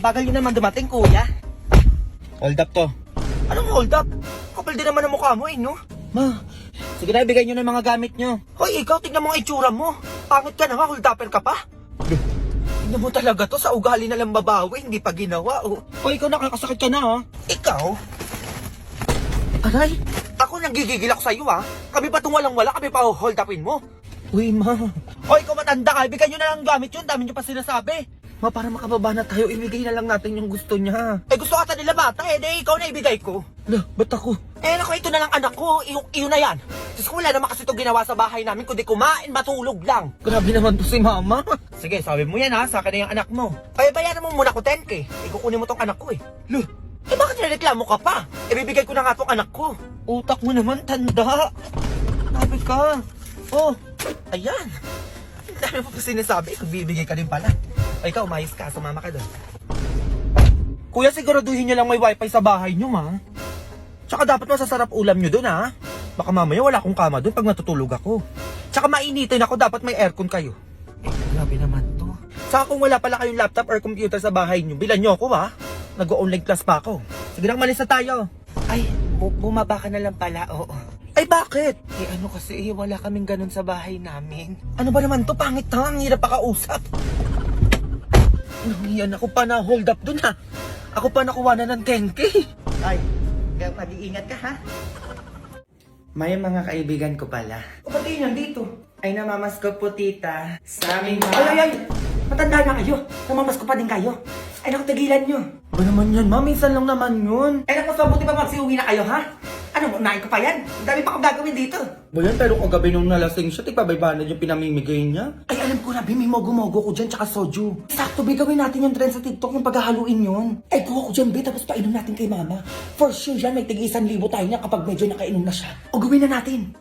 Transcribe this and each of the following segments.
Ang bagal nyo naman dumating, kuya. Hold up to. Anong hold up? Kapal din naman ang mukha mo, no? Ma, sige na, ibigay nyo na yung mga gamit nyo. Hoy, ikaw, tignan mo ang itsura mo. Pangit ka na nga, hold upper ka pa. Tignan mo talaga to, sa ugali na lang babawi, hindi pa ginawa, oh. O, ikaw nakakasakit ka na, ha? Ikaw? Aray, ako nanggigigil ako sa'yo, ha? Kami ba itong walang-wala, kami pa hold upin mo? Uy, ma. Hoy, ikaw matanda ka, ibigay nyo na lang gamit yun, dami nyo pa sinasabi. Ma, para makababa na tayo, ibigay na lang natin yung gusto niya. Eh, gusto ata nila bata, eh, di ikaw na ibigay ko. Ala, ba't ako? Eh, naku, ito na lang anak ko, iyo na yan. Diyos ko, wala naman kasi ito ginawa sa bahay namin, kundi kumain, matulog lang. Grabe naman to si mama. Sige, sabi mo yan ha, sa akin na yung anak mo. Ay, bayaran mo muna ko 10K. Ikukunin mo tong anak ko eh. Lo, Eh, bakit nireklamo ka pa? Ibibigay ko na nga tong anak ko. utak mo naman, tanda. Sabi ka. Oh, ayan. Ang dami mo pa sinasabi, bibigay ka din pala. O ikaw, umayos ka, sumama ka doon. Kuya, siguraduhin nyo lang may wifi sa bahay nyo, ma. Tsaka dapat masasarap ulam nyo dun, ha? Baka mamaya wala akong kama dun pag matutulog ako. Tsaka mainitin ako, dapat may aircon kayo. Eh, grabe naman to. Tsaka kung wala pala kayong laptop or computer sa bahay nyo, bilan nyo ako, ha? Nag-online class pa ako. Sige na, malis na tayo. Ay, bumaba ka na lang pala, oo. Ay, bakit? Eh ano kasi, wala kaming ganun sa bahay namin. Ano ba naman to? Pangit na, ang hirap pakausap. Nangiyan ako pa na hold up dun, ha? Ako pa nakuha na ng 10K. Ay, kaya mag-iingat ka ha? May mga kaibigan ko pala. O ba't kayo nandito? Ay, namamasko po, tita. Sa aming Ay! Matanda na kayo. Namamasko pa din kayo. Ay naku, tigilan nyo. Ba naman yan, ma? Minsan lang naman yun. Ay naku, mabuti pa magsiuwi na kayo ha? Ano, unahin ko pa yan? Ang dami pa akong gagawin dito. Ba yan, pero kagabi nung nalasing siya, tigpabaybanan yung pinamimigay niya. Ay, alam ko na, may mogo-mogo ko dyan, tsaka soju. Sakto, Bi, gawin natin yung trend sa TikTok, yung paghahaluin yun. Ay, kuha ko dyan, Bi, tapos painom natin kay mama. For sure yan, may tig-1,000 tayo niya kapag medyo nakainom na siya. O, gawin na natin.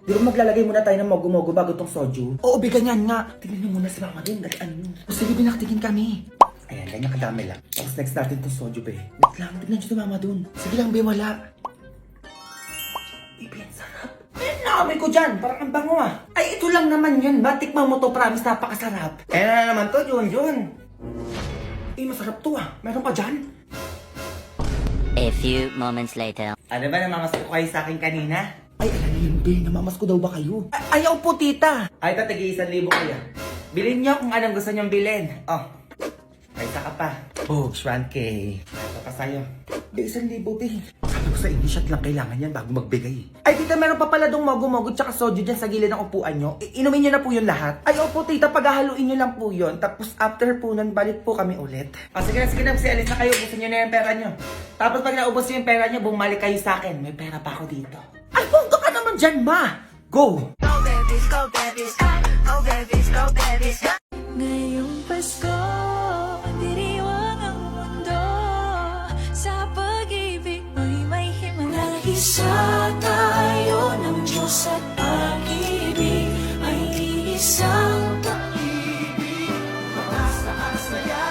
Di ba maglalagay muna tayo ng mogo-mogo bago tong soju? Oo, Bi, ganyan nga. Tingnan niyo muna si mama din, dalian niyo. O, sige, binaktigin kami. Ayan, ganyan kadami lang. Tapos next natin tong soju, be. Wait lang, tignan niyo si mama dun. Sige lang, Bi, wala. Bibi, ang sarap. Ay, naamoy ko dyan, parang ang bango ah. Ay, ito lang naman yun, ba? Tikman mo to, promise, napakasarap. Ayan na naman to, Junjun. Eh, masarap to ah. Meron pa dyan? A few moments later. Ano ba namamasko ko kayo sa akin kanina? Ay, alam niyo yun, Bi, namamas ko daw ba kayo? Ay, ayaw po, tita. Ay, tatigi 1,000 kaya. Bilhin niyo kung anong gusto niyong bilhin. Oh, may saka pa. Oh, 1K. Ito pa sa'yo. Bi, 1,000, Bi. Sabi ko sa English shot lang kailangan yan bago magbigay. Ay, tita, meron pa pala dong mogo-mogo tsaka soju dyan sa gilid ng upuan nyo. Inumin nyo na po yun lahat. Ay, opo, tita, paghahaluin nyo lang po yun. Tapos after po nun, balik po kami ulit. Ah, sige na, kasi alis na kayo. Ubusin niyo na yung pera niyo. Tapos pag naubos niyo yung pera niyo, bumalik kayo sa akin. May pera pa ako dito. Ay, bongga ka naman dyan, ma! Go! Ngayong Pasko, diriwang ang mundo. Sa pag-ibig mo'y may himala. Isa tayo ng Diyos at pag-ibig ay isang pag-ibig. Mataas saya,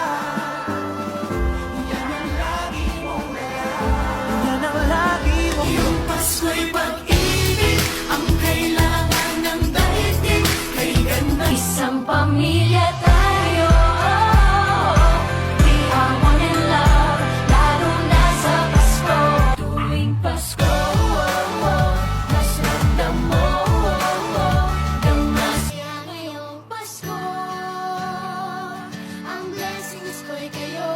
yan ang lagi mong dala. Yan ang lagi mo. Yung Pasko'y pag-ibig, ang kailangan ng daigdig. Kay ganda isang pamilya tayo. We are one in love, lalo na sa Pasko. Tuwing Pasko, mas ramdam mo ng mas ngayong Pasko. Ang blessings ko'y kayo.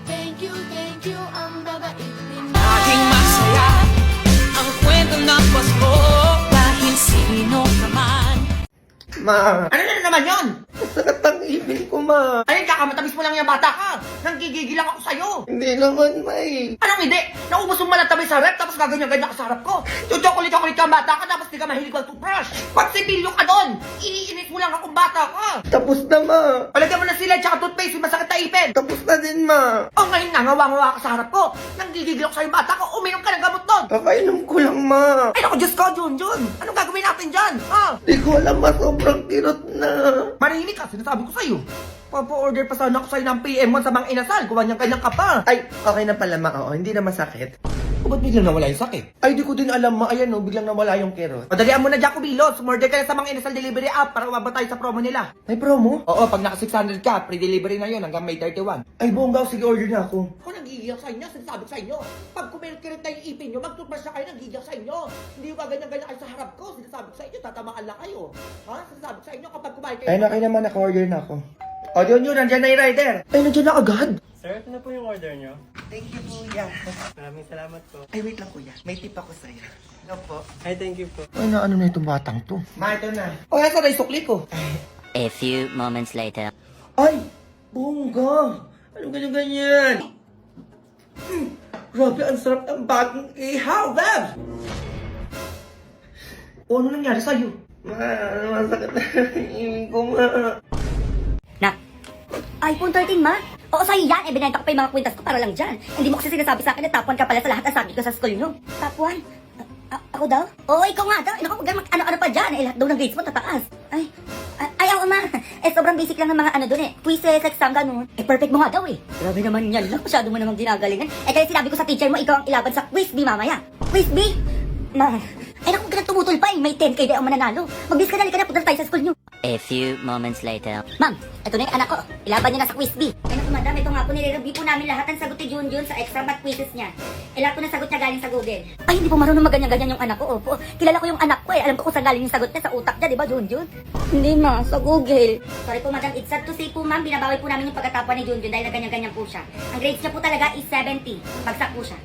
Thank you, ang babait ninyo. Laging masaya ang kwento ng Pasko. Dahil sino ka man. Ma, Ano na naman yun? sakit ang ibig ko, ma. Ay, kakamatamis mo lang yung bata ka. Nanggigigil lang ako sa'yo. Hindi naman, may. Anong hindi? Naubos mo malatamis sa rep, tapos gaganyan-ganyan ka sa harap ko. Chocolate-chocolate ka ang bata ka, tapos di ka mahilig mag-toothbrush. Pagsibilyo ka doon! Iniinit mo lang akong bata ka. Tapos na, ma. Palagyan mo na sila, tsaka toothpaste, yung masakit na ipin. Tapos na din, ma. O ngayon nga, ngawa-ngawa ka sa harap ko. Nanggigigil ako sa'yo bata ko, uminom ka ng gamot doon. Kakainom ko lang, ma. Ay naku, Diyos ko, Junjun. Anong gagawin natin dyan? Ha? Di ko alam, ma. Sobrang kirot na. Manahimik ka, sinasabi ko sa'yo. Papa-order pa sana ako sa'yo ng PM1 sa mga inasal. Kuha niyang kanyang ka pa. Ay, okay na pala, ma. Oo, hindi na masakit. ba't biglang nawala yung sakit? Ay, di ko din alam, ma. Ayan, no, biglang nawala yung carrot. Madalian mo na, Jaco Bilos. Sumorder ka na sa mga inasal delivery app para umabot tayo sa promo nila. May promo? Oo, pag naka 600 ka, free delivery na yun hanggang May 31. Ay, bonggaw, sige, order na ako. Ako nangigiyak sa inyo, sinasabi ko sa inyo. Pag kumikirit na yung ipin nyo, mag-toothbrush na kayo, nangigiyak sa inyo. Hindi yung ganyan-ganyan kayo sa harap ko. Sinasabi ko sa inyo, tatamaan lang kayo. Ha? Sinasabi ko sa inyo, kapag kumain kayo. Ay, nakay naman, naka-order na ako. O, yun, nandyan na yung rider. Ay, nandiyan na agad. Sir, ito na po yung order nyo. Thank you, kuya. Maraming salamat po. Ay, wait lang, kuya. May tip ako sa'yo. Hello po. Ay, thank you po. Ay, na ano na itong batang to? Ma, ito na. O, nasa na yung sukli ko. A few moments later. Ay, bongga. Anong ganyan-ganyan? Grabe, ang sarap ng bagong ihaw, Babs! O, ano nangyari sa'yo? Masakit na yung ko, ma. Na, iPhone 13, ma? Oo, sa'yo yan. Eh, binenta ko pa yung mga kwintas ko para lang dyan. Hindi mo kasi sinasabi sa akin na top 1 ka pala sa lahat ng sabi ko sa school nyo. Top 1? Ako daw? Oo, ikaw nga daw. Naku, huwag ano-ano pa dyan. Eh, lahat daw ng grades mo tataas. Ay, oo, ma. Eh, sobrang basic lang ng mga ano dun eh. Quizzes, exam, ganun. Eh, perfect mo nga daw eh. Grabe naman yan lang. Masyado mo namang ginagalingan. Eh, kaya sinabi ko sa teacher mo, ikaw ang ilaban sa quiz bee mamaya. Quiz bee? Ma, ay naku, ganun tumutol pa eh. May 10K di ako mananalo. Mag-bis ka na, halika na, punta na tayo sa school nyo. A few moments later. Ma'am, ito na yung anak ko. Ilaban niyo na sa quiz bee. Ay naku, madam, ito nga po nire-review po namin lahat ng sagot ni Junjun sa exam at quizzes niya. Eh, lahat po ng sagot niya galing sa Google. Ay, hindi po marunong maganyan-ganyan yung anak ko. Opo, kilala ko yung anak ko eh. Alam ko kung saan galing yung sagot niya sa utak niya, di ba, Junjun? Hindi ma, sa Google. Sorry po, madam. It's sad to say po, ma'am, binabawal po namin yung pagkatapwa ni Junjun dahil na ganyan-ganyan po siya. Ang grades niya po talaga is 70. Bagsak po siya.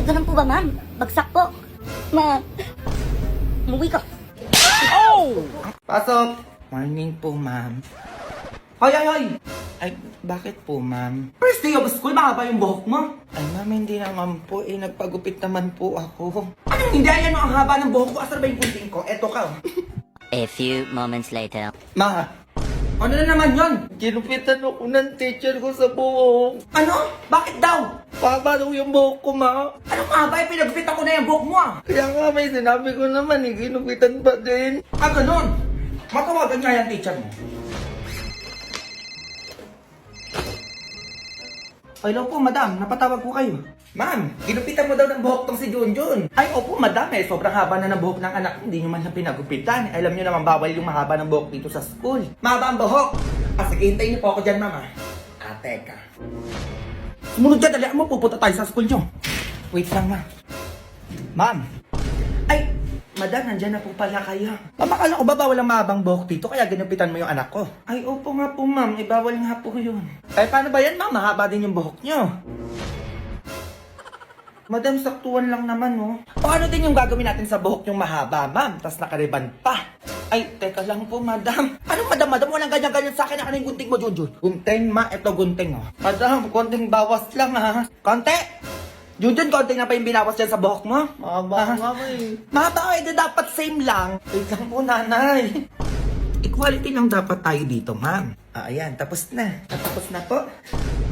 Ganun po ba, ma'am? Bagsak po. Ma, umuwi ka. Pasok. Morning po, ma'am. Hoy, hoy, hoy. Ay, bakit po, ma'am? First day of school, mahaba yung buhok mo. Ay, ma'am, hindi naman po. Eh, nagpagupit naman po ako. Anong hindi? Ayan ang haba ng buhok ko. Asar ba yung kunting ko? Eto ka. A few moments later. Ma, Ano na naman yon? ginupitan ako ng teacher ko sa buhok. Ano? Bakit daw? Paba daw yung buhok ko, ma. Anong haba? Pinagpit ako na yung buhok mo ah. Kaya nga, may sinabi ko naman, eh, ginupitan pa din. Ah, ganun. Matawagan niya yung teacher mo. Hello po, madam. Napatawag po kayo. Ma'am, ginupitan mo daw ng buhok tong si Junjun. Ay, opo, madam. Eh, sobrang haba na ng buhok ng anak ko. Hindi nyo man lang pinagupitan. Alam nyo naman, bawal yung mahaba ng buhok dito sa school. Mahaba ang buhok. Ah, sige, hintayin niyo po ako dyan, mama. Ah, teka. Sumunod dyan, dali mo. Pupunta tayo sa school nyo. Wait lang, ma. Ma'am. Ay, madam, nandyan na po pala kayo. Ma'am, akala ko ba bawal ang mahabang buhok dito kaya ginupitan mo yung anak ko? Ay, opo nga po, ma'am. Ibawal nga po yun. Ay, paano ba yan, ma'am? Mahaba din yung buhok nyo. Madam, saktuan lang naman, no? O ano din yung gagawin natin sa buhok yung mahaba, ma'am? Tapos nakariban pa. Ay, teka lang po, madam. Anong madam? Walang ganyan-ganyan sa akin. Ano yung gunting mo, Junjun? Gunting, ma. Ito gunting, oh. Madam, konting bawas lang, ha? Konti? Junjun, konting na pa yung binawas dyan sa buhok mo? Mahaba nga po, eh. Mahaba, eh, dapat same lang. Wait lang po, nanay. Equality lang dapat tayo dito, ma'am. Ah, ayan, tapos na. Tapos na po.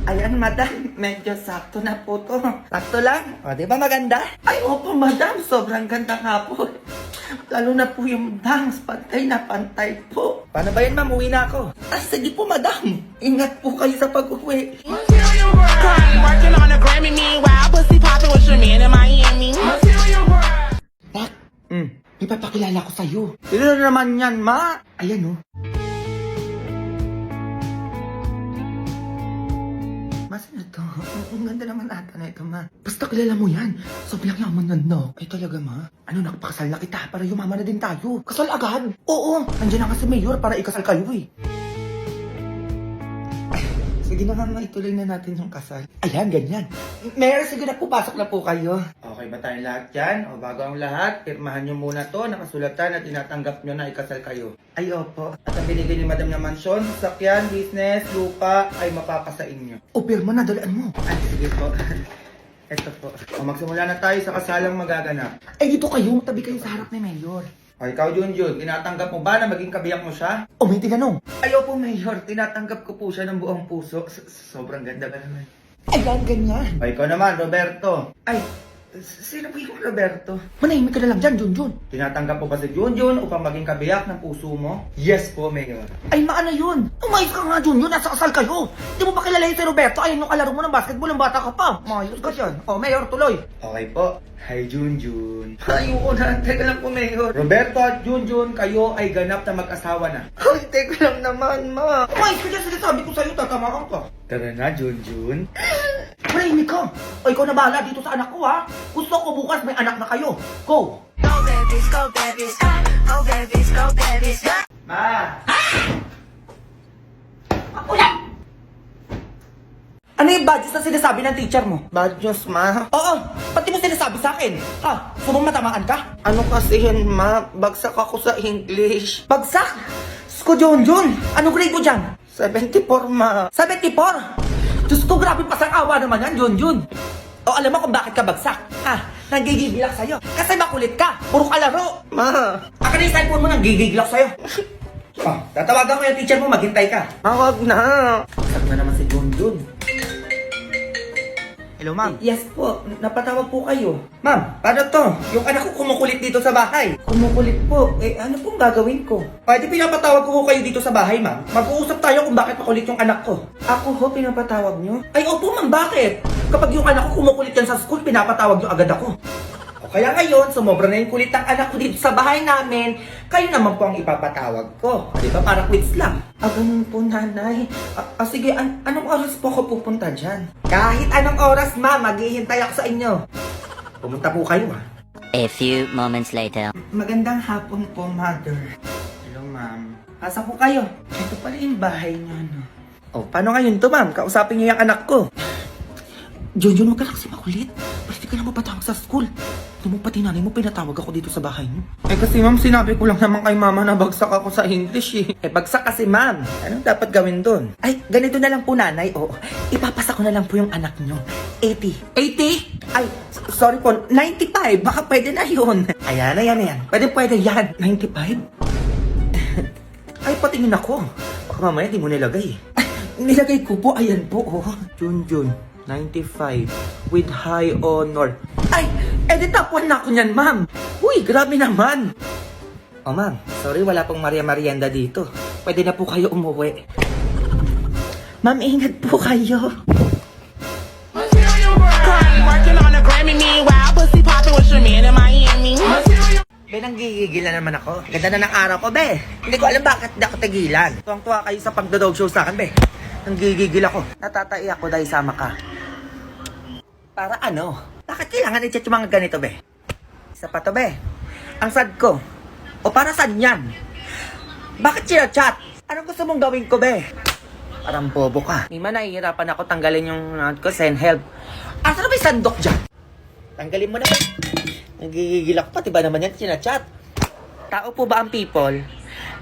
Ayan, madam. Medyo sakto na po to. Sakto lang. O, di ba maganda? Ay, opo, madam. Sobrang ganda nga po. Lalo na po yung bangs. Pantay na pantay po. Paano ba yan, ma'am? Uwi na ako. Ah, sige po, madam. Ingat po kayo sa pag-uwi. Working on a Grammy, meanwhile, pussy poppin' with your man in Miami. Pak, may papakilala ko sa'yo. Sino na naman yan, ma? Ayan, oh. Masa na to? Ang ganda naman ata na ito, ma. Basta kilala mo yan. Sobrang yaman na, no? Ay, talaga, ma? Ano, nakapakasal na kita para yumaman na din tayo. Kasal agad? Oo, nandiyan na kasi mayor para ikasal kayo, eh. Ay, sige na nga, ituloy na natin yung kasal. Ayan, ganyan. Mayor, sige na po, pasok na po kayo. Okay ba tayong lahat dyan? O bago ang lahat, pirmahan nyo muna to, nakasulatan at tinatanggap nyo na ikasal kayo. Ay, opo. At ang binigay ni Madam na mansyon, sakyan, business, lupa, ay mapapasa inyo. O, pirma na, dalaan mo. Ay, sige po. Ito po. O magsimula na tayo sa kasalang magaganap. Ay, dito kayo. Tabi kayo sa harap ni Mayor. O ikaw, Junjun, tinatanggap mo ba na maging kabiyak mo siya? O, may tinanong. Ayaw po, Mayor. Tinatanggap ko po siya ng buong puso. Sobrang ganda ba naman? Ayan, ganyan. O ikaw naman, Roberto. Ay, Sino po yung Roberto? Manahimik ka na lang dyan, Junjun. Tinatanggap po ba si Junjun upang maging kabiyak ng puso mo? Yes po, Mayor. Ay, maano yun? Umayos ka nga, Junjun. Nasa kasal kayo. Di mo pa kilala yung si Roberto? Ayun yung kalaro mo ng basketball ng bata ka pa. Mayos ka dyan. O, Mayor, tuloy. Okay po. Hi, Junjun. Ayoko na. Teka lang po, Mayor. Roberto at Junjun, kayo ay ganap na mag-asawa na. Ay, teka lang naman, ma. Umayos ka dyan. Sinasabi ko sa'yo, tatamaan ka. Tara na, Junjun. Manahimik ka. O, ikaw na bahala dito sa anak ko, ha? Gusto ko bukas may anak na kayo. Go! Ma! Ano yung badges na sinasabi ng teacher mo? Bad news, ma. Oo, pati mo sinasabi sa akin. Ha? Gusto mong matamaan ka? Ano kasi yan, ma? Bagsak ako sa English. Bagsak! Sko Junjun! Anong grade mo dyan? 74, ma. 74! Diyos ko, grabe pasang-awa naman yan, Junjun. O alam mo kung bakit ka bagsak? Ha? Nanggigigilak sa'yo. Kasi makulit ka. Puro kalaro. Ma! Akin na yung cellphone mo, nanggigigilak sa'yo. Oh, tatawagan ko yung teacher mo, maghintay ka. Tawag na. Bagsak na naman si Junjun. Hello, ma'am. Yes po, napatawag po kayo. Ma'am, paano to? Yung anak ko kumukulit dito sa bahay. Kumukulit po? Eh, ano pong gagawin ko? Pwede pinapatawag ko kayo dito sa bahay, ma'am. Mag-uusap tayo kung bakit makulit yung anak ko. Ako ho, pinapatawag nyo? Ay, opo, ma'am, bakit? Kapag yung anak ko kumukulit yan sa school, pinapatawag nyo agad ako. O kaya ngayon, sumobra na yung kulit ng anak ko dito sa bahay namin, kayo naman po ang ipapatawag ko. Di ba, para quits lang. Ah, ganun po, nanay. Sige, anong oras po ako pupunta dyan? Kahit anong oras, ma'am, maghihintay ako sa inyo. Pumunta po kayo, ha? A few moments later. Magandang hapon po, mother. Hello, ma'am. Asa po kayo? Ito pala yung bahay niyo, no? Oh, paano ngayon to, ma'am? Kausapin niyo yung anak ko. Junjun, huwag ka lang kasi makulit. Pwede ka lang mapatawag sa school. Ito mo pati nanay mo, pinatawag ako dito sa bahay niyo. Eh kasi ma'am, sinabi ko lang naman kay mama na bagsak ako sa English eh. Eh, bagsak kasi, ma'am. Anong dapat gawin doon? Ay, ganito na lang po, nanay. Oo, ipapasa ko na lang po yung anak niyo. 80. 80? Ay, sorry po, 95. Baka pwede na yun. Ayan, ayan, ayan. Pwede yan. 95? Ay, patingin ako. Baka mamaya di mo nilagay. Ay, nilagay ko po. Ayan po, oh. Junjun, 95 with high honor. Ay, edit top 1 na ako niyan, ma'am. Uy, grabe naman. Oh, ma'am, sorry, wala pong Maria Marienda dito. Pwede na po kayo umuwi. Ma'am, ingat po kayo. Crying, working on a Grammy, meanwhile, pussy popping with your man in Miami. Be, nanggigigil na naman ako. Ganda na ng araw ko, be. Hindi ko alam bakit di ako tigilan. Tuwang-tuwa kayo sa pagdodog show sa akin, be. Nanggigigil ako. Natatai ako dahil sama ka. Para ano? Bakit kailangan i-chat yung mga ganito, be? Isa pa to, be. Ang sad ko. O para saan yan? Bakit chat? Anong gusto mong gawin ko, be? Parang bobo ka. Mima, nahihirapan ako tanggalin yung ko, send help. Asa na ba yung sandok dyan? Tanggalin mo na. Nagigigil ako, pati ba naman yan sinachat? Tao po ba ang people?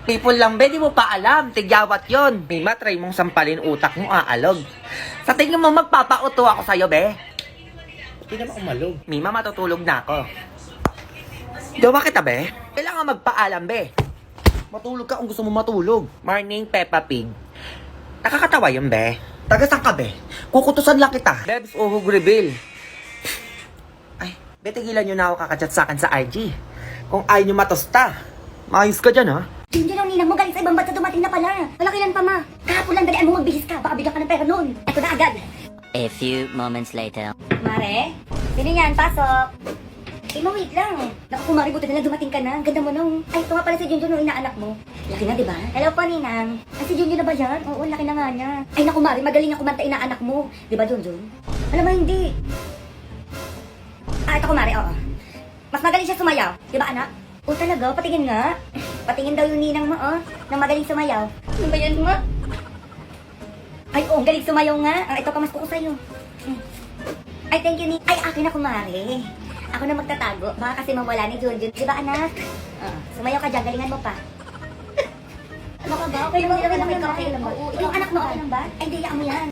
People lang, be, di mo pa alam. Tigyawat yon. Mima, try mong sampalin utak mo, aalog. Sa tingin mo, magpapauto ako sa'yo, be. Hindi naman umalog. Mima, matutulog na ako. Gawa kita, be. Kailangan magpaalam, be. Matulog ka kung gusto mo matulog. Morning, Peppa Pig. Nakakatawa yun, be. Taga-saan ka, be? Kukutusan lang kita. Bebs, uhug reveal. Ay, be, tigilan nyo na ako kakachat sa akin sa IG. Kung ayaw nyo matosta. Maayos ka dyan, ha? Junjun, ang ninang mo galing sa ibang bansa dumating na pala. Wala kailan pa, ma. Kahapon lang, dalian mo magbihis ka. Baka bigyan ka ng pera noon. Ito na agad. A few moments later. Mare? Sino yan? Pasok. Eh, wait lang. Naku, kumari, buti na lang dumating ka na. Ang ganda mo nung. Ay, ito nga pala si Junjun, yung inaanak mo. Laki na, di ba? Hello po, Ninang. Ay, si Junjun na ba yan? Oo, laki na nga niya. Ay, naku, Mari, magaling na kumanta inaanak mo. Di ba, Junjun? Alam mo, hindi. Ah, ito, Kumari, oo. Mas magaling siya sumayaw. Di ba, anak? Oo, talaga. Patingin nga. Patingin daw yung Ninang mo, oh. Na magaling sumayaw. Ano ba yan, ma? Ay, oo, galing sumayaw nga. Ah, ito, kamas ko sa'yo. Ay, thank you, Ni. Ay, akin na, Kumari. Ako na magtatago. Baka kasi mawala ni Junjun. Di ba, anak? Sumayaw ka dyan. Galingan mo pa. Ano ka ba? Okay lang ba? Okay lang ba? Ikaw anak mo, okay lang ba? Ay, hindi, mo yan.